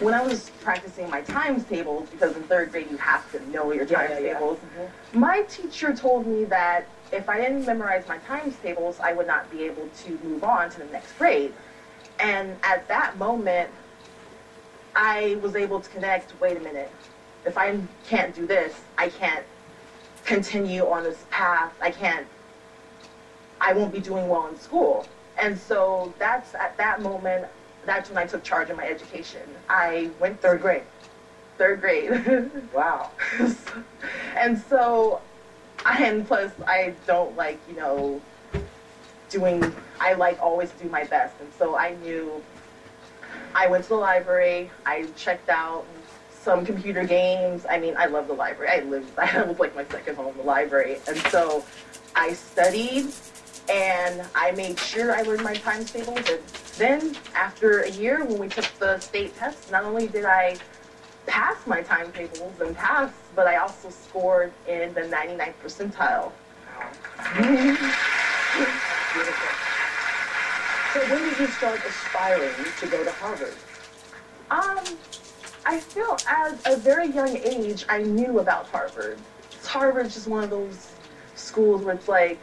when I was practicing my times tables, because in third grade you have to know your times tables, my teacher told me that if I didn't memorize my times tables, I would not be able to move on to the next grade. And at that moment, I was able to connect, wait a minute, if I can't do this, I can't continue on this path, I won't be doing well in school. And so that's at that moment, that's when I took charge of my education. I went third grade. Third grade. Wow. And so, and plus I don't like, you know, I like always do my best. And so I knew, I went to the library, I checked out some computer games. I mean, I love the library. That was like my second home, the library. And so I studied, and I made sure I learned my times tables. And then after a year, when we took the state test, not only did I pass my timetables and pass, but I also scored in the 99th percentile. Beautiful. So when did you start aspiring to go to Harvard? I feel at a very young age, I knew about Harvard. Harvard's just one of those schools where it's like,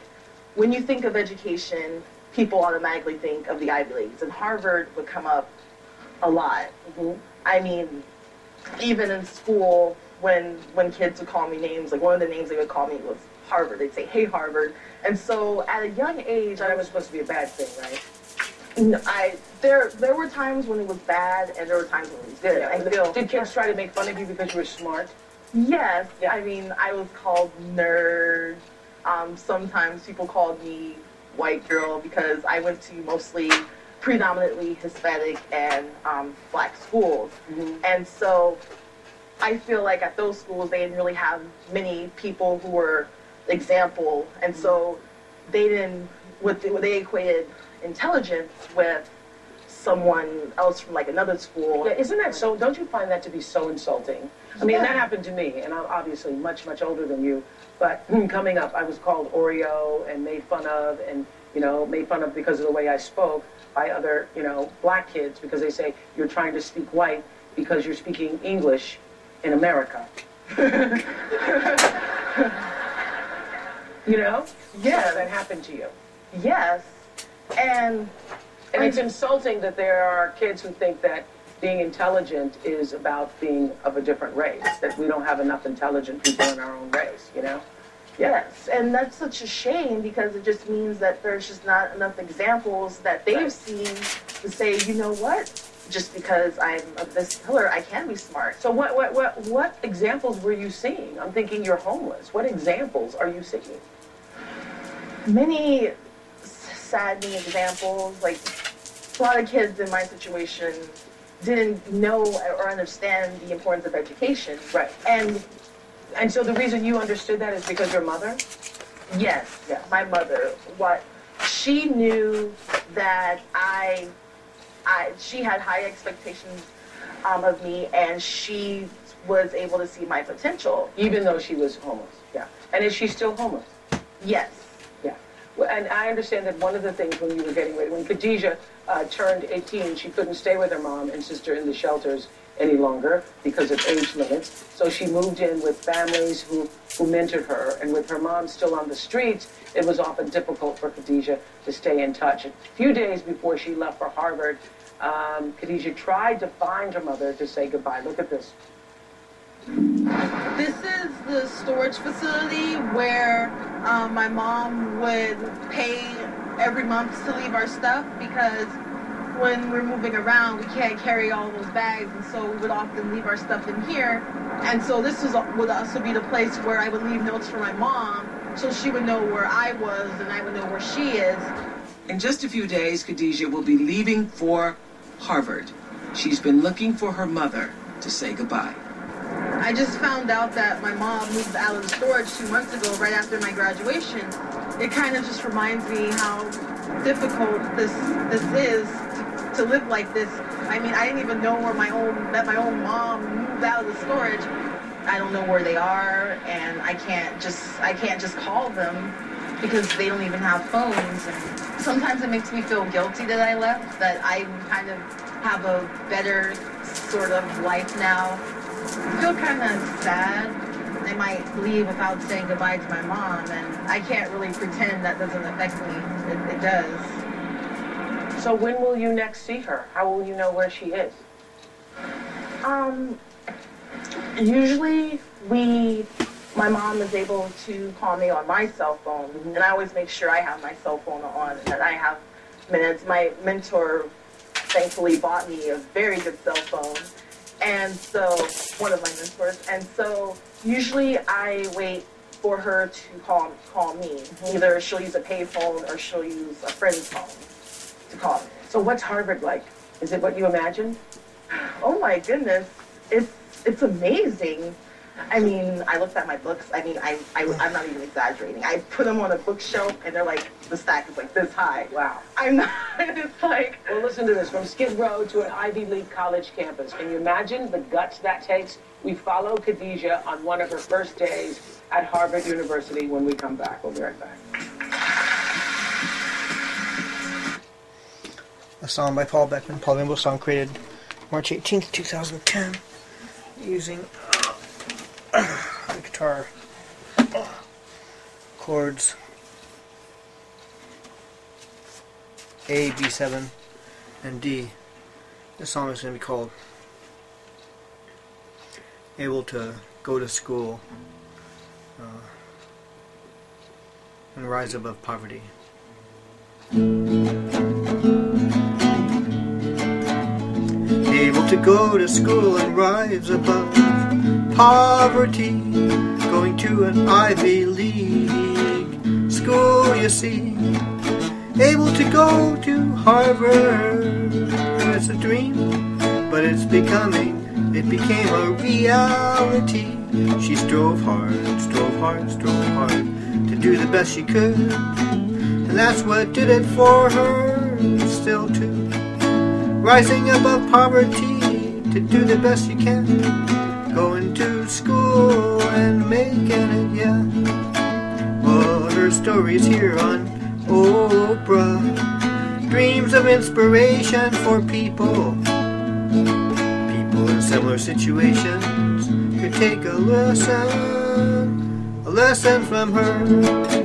when you think of education, people automatically think of the Ivy Leagues, and Harvard would come up a lot. I mean, even in school, when kids would call me names, like one of the names they would call me was Harvard. They'd say, "Hey, Harvard." And so at a young age, that was supposed to be a bad thing, right? No, there were times when it was bad, and there were times when it was good. Yeah. Did kids try to make fun of you because you were smart? Yes. Yeah. I mean, I was called nerd. Sometimes people called me white girl because I went to mostly predominantly Hispanic and black schools. And so I feel like at those schools they didn't really have many people who were example, and so they didn't, they equated intelligence with someone else from like another school. Yeah, isn't that so? Don't you find that to be so insulting? I mean, that happened to me, and I'm obviously much, much older than you, but coming up, I was called Oreo and made fun of, and, you know, made fun of because of the way I spoke by other, you know, black kids, because they say you're trying to speak white because you're speaking English in America. You know? Yeah. So that happened to you. Yes. And it's insulting that there are kids who think that being intelligent is about being of a different race, that we don't have enough intelligent people in our own race, you know? Yes, and that's such a shame, because it just means that there's just not enough examples that they've seen to say, you know what, just because I'm of this color, I can be smart. So what examples were you seeing? I'm thinking you're homeless. What examples are you seeing? Many saddening examples. Like, a lot of kids in my situation didn't know or understand the importance of education. Right. And so the reason you understood that is because your mother? Yes, my mother. She knew that she had high expectations of me, and she was able to see my potential. Even though she was homeless, yeah. And is she still homeless? Yes. Yeah. Well, and I understand that one of the things when you were getting ready, when Khadijah turned 18, she couldn't stay with her mom and sister in the shelters any longer because of age limits. So she moved in with families who mentored her, and with her mom still on the streets, it was often difficult for Khadijah to stay in touch. A few days before she left for Harvard, Khadijah tried to find her mother to say goodbye. Look at this. This is the storage facility where my mom would pay every month to leave our stuff, because when we're moving around, we can't carry all those bags, and so we would often leave our stuff in here. And so this would also be the place where I would leave notes for my mom, so she would know where I was and I would know where she is. In just a few days, Khadijah will be leaving for Harvard. She's been looking for her mother to say goodbye. I just found out that my mom moved out of the storage 2 months ago, right after my graduation. It kind of just reminds me how difficult this is to live like this. I mean, I didn't even know where that my own mom moved out of the storage. I don't know where they are, and I can't just call them because they don't even have phones. And sometimes it makes me feel guilty that I left, that I kind of have a better sort of life now. I feel kind of sad. I might leave without saying goodbye to my mom, and I can't really pretend that doesn't affect me. It does. So when will you next see her? How will you know where she is? Usually my mom is able to call me on my cell phone, and I always make sure I have my cell phone on and that I have minutes. My mentor thankfully bought me a very good cell phone, and so, one of my mentors, and so usually I wait for her to call me. Either she'll use a pay phone or she'll use a friend's phone to call me. So what's Harvard like? Is it what you imagined? Oh my goodness, it's amazing. I mean, I looked at my books. I mean, I'm not even exaggerating. I put them on a bookshelf, and they're like, the stack is like this high. Wow. I'm not, it's like... Well, listen to this. From Skid Row to an Ivy League college campus. Can you imagine the guts that takes? We follow Khadijah on one of her first days at Harvard University when we come back. We'll be right back. A song by Paul Beckman, Palu Rainbow Song, created March 18th, 2010, using the guitar chords A, B7, and D. This song is going to be called Able to Go to School and Rise Above Poverty. Able to go to school and rise above poverty, going to an Ivy League school, you see. Able to go to Harvard, it's a dream, but it became a reality. She strove hard to do the best she could, and that's what did it for her, still too. Rising above poverty to do the best you can, going to school and making it, yeah. Well, her story's here on Oprah. Dreams of inspiration for people in similar situations could take a lesson from her.